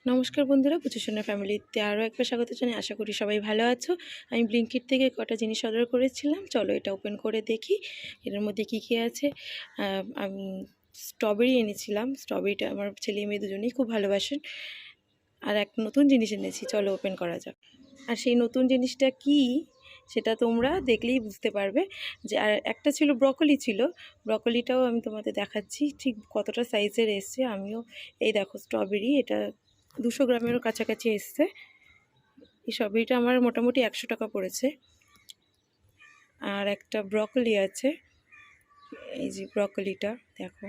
নমস্কার বন্ধুরা, পুচুসোনা ফ্যামিলিতে আরও একবার স্বাগত জানাই। আশা করি সবাই ভালো আছো। আমি ব্লিঙ্কিট থেকে কটা জিনিস অর্ডার করেছিলাম, চলো এটা ওপেন করে দেখি এর মধ্যে কী কী আছে। আমি স্ট্রবেরি এনেছিলাম, স্ট্রবেরিটা আমার ছেলে মেয়ে দুজনেই খুব ভালোবাসেন। আর এক নতুন জিনিস এনেছি, চলো ওপেন করা যাক। আর সেই নতুন জিনিসটা কি সেটা তোমরা দেখলেই বুঝতে পারবে। যে আর একটা ছিল ব্রকলি, ছিল ব্রকলিটাও আমি তোমাদের দেখাচ্ছি ঠিক কতটা সাইজের এসছে। আমিও এই দেখো স্ট্রবেরি, এটা 200 গ্রামেরও কাছাকাছি এসছে। এই স্ট্রবেরিটা আমার মোটামুটি 100 টাকা পড়েছে। আর একটা ব্রকলি আছে, এই যে ব্রকলিটা দেখো,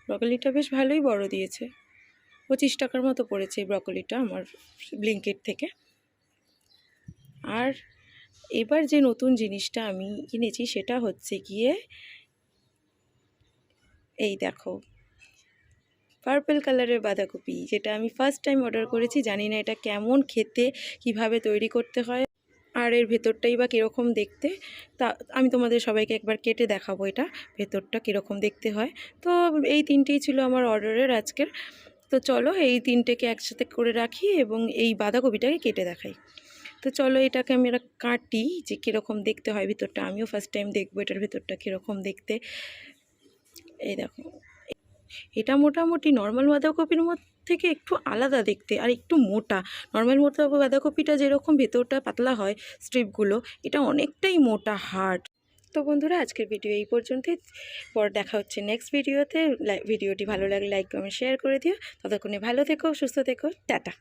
ব্রকলিটা বেশ ভালোই বড় দিয়েছে, 25 টাকার মতো পড়েছে এই ব্রকলিটা আমার ব্লিঙ্কিট থেকে। আর এবার যে নতুন জিনিসটা আমি কিনেছি সেটা হচ্ছে গিয়ে এই দেখো পার্পল কালারের বাঁধাকপি, যেটা আমি ফার্স্ট টাইম অর্ডার করেছি। জানি না এটা কেমন খেতে, কিভাবে তৈরি করতে হয়, আর এর ভেতরটাই বা কীরকম দেখতে। তা আমি তোমাদের সবাইকে একবার কেটে দেখাবো এটা ভেতরটা কীরকম দেখতে হয়। তো এই তিনটেই ছিল আমার অর্ডারের আজকের। তো চলো এই তিনটেকে একসাথে করে রাখি এবং এই বাঁধাকপিটাকে কেটে দেখাই। তো চলো এটাকে আমি কাটি যে কীরকম দেখতে হয় ভিতরটা। আমিও ফার্স্ট টাইম দেখবো এটার ভেতরটা কীরকম দেখতে। এই দেখো, এটা মোটামুটি নর্মাল বাঁধাকপির থেকে একটু আলাদা দেখতে আর একটু মোটা। নর্মাল বাঁধাকপিটা যেরকম ভেতরটা পাতলা হয় স্ট্রিপগুলো, এটা অনেকটাই মোটা হার্ড। তো বন্ধুরা, আজকের ভিডিও এই পর্যন্তই। পর দেখা হচ্ছে নেক্সট ভিডিওতে। ভিডিওটি ভালো লাগলে লাইক কমেন্ট শেয়ার করে দিও। ততক্ষণে ভালো থেকো, সুস্থ থেকো, টাটা।